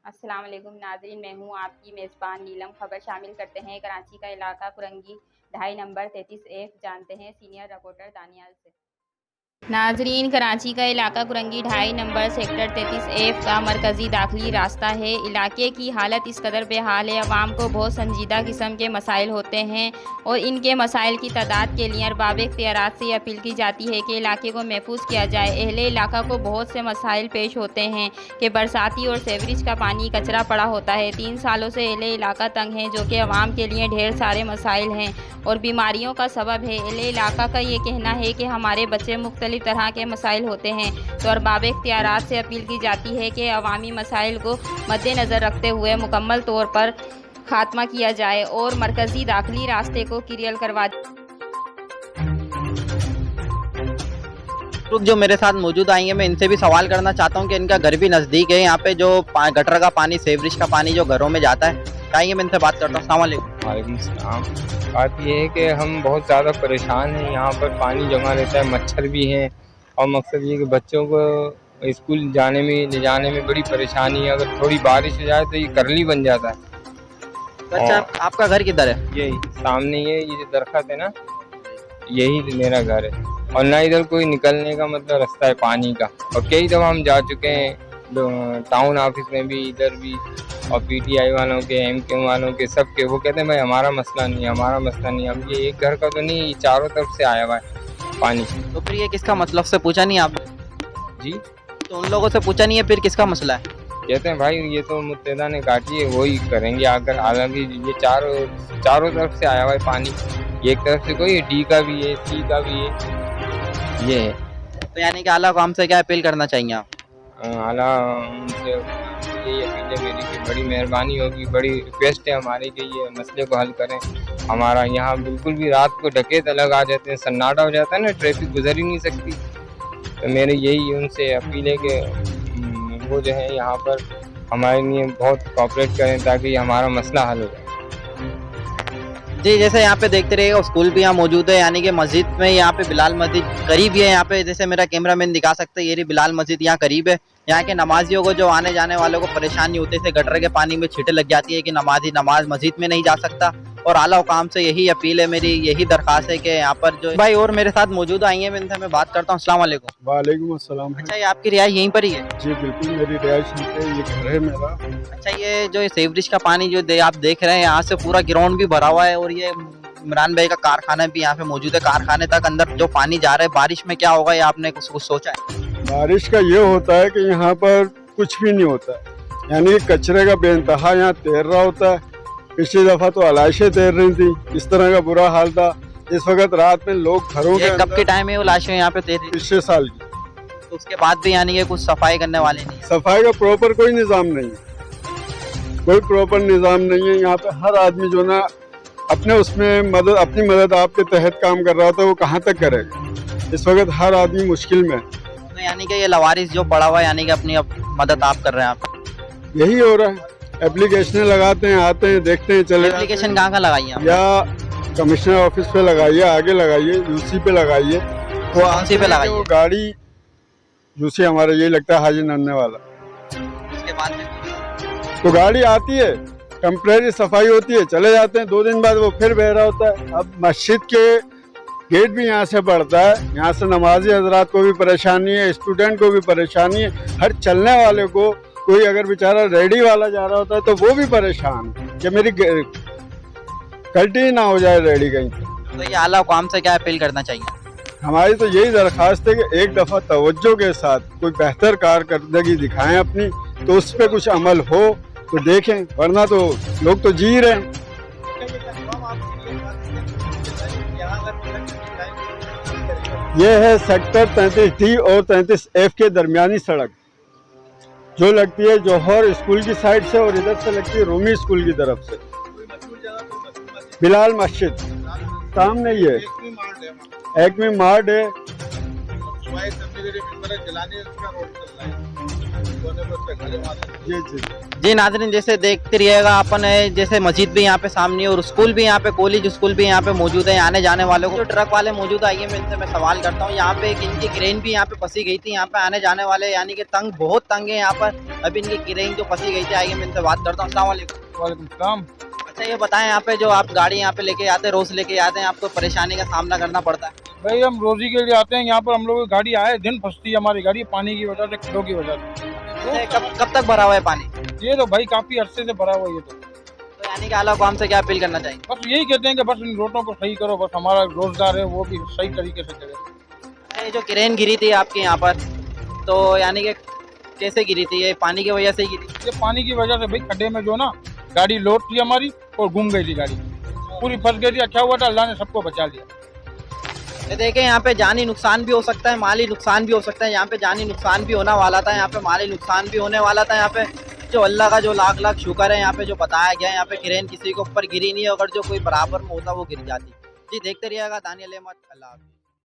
अस्सलाम वालेकुम नाज़रीन, मैं हूँ आपकी मेज़बान नीलम। खबर शामिल करते हैं कराची का इलाका कुरंगी 2.5 नंबर 33F। जानते हैं सीनियर रिपोर्टर दानियाल से। नाजरीन, कराची का इलाका कुरंगी 2.5 नंबर सेक्टर 33F का मरकज़ी दाखिली रास्ता है। इलाके की हालत इस कदर बेहाल है, अवाम को बहुत संजीदा किस्म के मसाइल होते हैं और इनके मसाइल की तादाद के लिए अरबाब इख्तियारात से अपील की जाती है कि इलाके को महफूज किया जाए। अहले इलाका को बहुत से मसाइल पेश होते हैं कि बरसाती और सेवरेज का पानी कचरा पड़ा होता है। 3 सालों से अहले इलाका तंग है, जो कि अवाम के लिए ढेर सारे मसाइल हैं और बीमारियों का सबब है। अहले इलाका का ये कहना है कि हमारे बच्चे मुख्तलिफ तरह के मसाइल होते हैं, तो अरबाब इख्तियारात से अपील की जाती है कि अवामी मसाइल को मद्देनज़र रखते हुए मुकम्मल तौर पर खात्मा किया जाए और मरकज़ी दाखिली रास्ते को क्लियर करवा। जो मेरे साथ मौजूद आएंगे, मैं इनसे भी सवाल करना चाहता हूं कि इनका घर भी नज़दीक है। यहाँ पे जो गटर का पानी, सेवरेज का पानी जो घरों में जाता है, आइए मैं इनसे बात करता हूँ। अस्सलाम वालेकुम। वालेकुम सलाम। बात ये है कि हम बहुत ज़्यादा परेशान हैं, यहाँ पर पानी जमा रहता है, मच्छर भी हैं और मकसद ये कि बच्चों को स्कूल जाने में ले जाने में बड़ी परेशानी है। अगर थोड़ी बारिश हो जाए तो ये करली बन जाता है। अच्छा, आपका घर किधर है? यही सामने ये जो दरख्त है ना, यही मेरा घर है और ना इधर कोई निकलने का मतलब रास्ता है पानी का। और कई दफ़ा हम जा चुके हैं टाउन ऑफिस में भी, इधर भी, और पीटीआई वालों के, एमके वालों के, सब के। वो कहते हैं भाई हमारा मसला नहीं, हमारा मसला नहीं। अब ये एक घर का तो नहीं, ये चारों तरफ से आया हुआ है पानी। तो फिर ये किसका मतलब से पूछा नहीं आप जी, तो उन लोगों से पूछा नहीं है फिर किसका मसला है? कहते हैं भाई ये तो मुत्तैदा ने काटी है, वही करेंगे आकर। हालांकि ये चारों तरफ से आया हुआ है पानी। एक तरफ से कोई डी का भी है, सी का भी है, ये है। तो यानी कि आला काम से क्या अपील करना चाहिए आप? आला उनसे यही अपील है मेरी कि बड़ी मेहरबानी होगी, बड़ी रिक्वेस्ट है हमारी कि ये मसले को हल करें। हमारा यहाँ बिल्कुल भी रात को डकैत अलग आ जाते हैं, सन्नाटा हो जाता है ना, ट्रैफिक गुजर ही नहीं सकती। तो मेरी यही उनसे अपील है कि वो जो है यहाँ पर हमारे लिए बहुत कोऑपरेट करें ताकि हमारा मसला हल हो जाए। जी, जैसे यहाँ पे देखते रहिएगा, स्कूल भी यहाँ मौजूद है, यानी कि मस्जिद में यहाँ पे बिलाल मस्जिद करीब ही है। यहाँ पे जैसे मेरा कैमरामैन दिखा सकते हैं, ये रही बिलाल मस्जिद यहाँ करीब है। यहाँ के नमाजियों को, जो आने जाने वालों को परेशानी होती है, गटर के पानी में छींटे लग जाती है कि नमाजी नमाज मस्जिद में नहीं जा सकता। और आला हुकाम से यही अपील है, मेरी यही दरख्वास्त है कि यहाँ पर जो भाई और मेरे साथ मौजूद आएंगे, मैं इनसे मैं बात करता हूँ। अस्सलाम वालेकुम। वालेकुम अस्सलाम। अच्छा, ये आपकी रिहाइश यहीं पर ही है? जी बिल्कुल, मेरी रिहाइश यहीं पे, ये घर है मेरा। अच्छा, ये जो सेवरेज का पानी जो आप देख रहे हैं, यहाँ से पूरा ग्राउंड भी भरा हुआ है और ये इमरान भाई का कारखाना भी यहाँ पे मौजूद है। कारखाने तक अंदर जो पानी जा रहा है, बारिश में क्या होगा ये आपने कुछ सोचा है? बारिश का ये होता है कि यहाँ पर कुछ भी नहीं होता, यानी कचरे का बेइंतहा यहाँ तैर रहा होता है। पिछली दफा तो लाशें तैर रही थी, इस तरह का बुरा हाल था। इस वक्त रात में लोग घरों के कब के टाइम में वो लाशें यहाँ पे तैर रही? पिछले साल की। तो उसके बाद भी यानी कि कुछ सफाई करने वाले नहीं? सफाई का प्रॉपर कोई निज़ाम नहीं है, कोई प्रॉपर निज़ाम नहीं है। यहाँ पे हर आदमी जो ना अपने उसमें अपनी मदद आपके तहत काम कर रहा होता है, वो कहाँ तक करेगा? इस वक्त हर आदमी मुश्किल में। तो यानी कि ये लवारिस जो पड़ा हुआ है, यानी कि अपनी मदद आप कर रहे हैं? आप यही हो रहा है, एप्लीकेशन लगाते हैं, आते हैं, देखते हैं, चले। एप्लीकेशन कहाँ लगाई है? या कमिश्नर ऑफिस पे लगाइए, आगे लगाइए, यूसी पे लगाइए। तो कौन सी पे लगाइए? वो गाड़ी यूसी हमारा यही लगता है हाजी नन्ने वाला। उसके बाद में तो गाड़ी आती है, टेम्परेरी सफाई होती है, चले जाते हैं। 2 दिन बाद वो फिर बह रहा होता है। अब मस्जिद के गेट भी यहाँ से पड़ता है, यहाँ से नमाजी हजरात को भी परेशानी है, स्टूडेंट को भी परेशानी है, हर चलने वाले को। कोई अगर बेचारा रेडी वाला जा रहा होता है तो वो भी परेशान कि मेरी गलती ना हो जाए रेडी कहीं। तो ये आला हुकाम से क्या अपील करना चाहिए? हमारी तो यही दरख्वास्त है कि एक दफ़ा तवज्जो के साथ कोई बेहतर कारकर्दगी दिखाएं अपनी, तो उस पर कुछ अमल हो तो देखें, वरना तो लोग तो जी रहे हैं। ये है सेक्टर 33D और 33F के दरमियानी सड़क, जो लगती है जौहर स्कूल की साइड से और इधर से लगती है रूमी स्कूल की तरफ से। बिलाल मस्जिद सामने ही है, एक में मार्ड है। जी जी जी नाज़रीन, जैसे देखते रहिएगा अपन जैसे मस्जिद भी यहाँ पे सामने है और स्कूल भी यहाँ पे, कॉलेज स्कूल भी यहाँ पे मौजूद है। आने जाने वालों को जो ट्रक वाले मौजूद आइए मैं इनसे मैं सवाल करता हूँ। यहाँ पे एक इनकी क्रेन भी यहाँ पे फंसी गई थी, यहाँ पे आने जाने वाले यानी कि तंग बहुत तंग है यहाँ पर। अभी इनकी क्रेन जो फंसी गई थी, आइए मैं इनसे बात करता हूँ। अस्सलाम वालेकुम। वालेकुम सलाम। अच्छा ये बताएं, यहाँ पे जो आप गाड़ी यहाँ पे लेके आते हैं, रोज लेके आते हैं, आपको परेशानी का सामना करना पड़ता है? भाई हम रोजी के लिए आते हैं यहाँ पर, हम लोग की गाड़ी आए दिन फंसती है हमारी गाड़ी, पानी की वजह से, खड्डों की वजह से। कब तक भरा हुआ है पानी? ये तो भाई काफी अरसे से भरा हुआ है ये तो यानी कि आला कौम से क्या अपील करना चाहिए? बस यही कहते हैं कि बस इन रोडों को सही करो, बस हमारा रोजगार है वो भी सही तरीके से चले। ये जो क्रेन गिरी थी आपके यहाँ पर, तो यानी कि कैसे गिरी थी? ये पानी की वजह से ही गिरी? ये पानी की वजह से भाई खड्डे में जो ना गाड़ी लोड थी हमारी और घूम गई थी, गाड़ी पूरी फंस गई थी। अच्छा हुआ था अल्लाह ने सबको बचा लिया। ये देखें, यहाँ पे जानी नुकसान भी हो सकता है, माली नुकसान भी हो सकता है। यहाँ पे जानी नुकसान भी होने वाला था, यहाँ पे माली नुकसान भी होने वाला था। यहाँ पे जो अल्लाह का जो लाख लाख शुक्र है, यहाँ पे जो बताया गया है, यहाँ पे क्रेन किसी के ऊपर गिरी नहीं है। अगर जो कोई बराबर में होता वो गिर जाती। जी देखते रहिएगा दानियल अहमद। अल्लाह हाफ़िज़।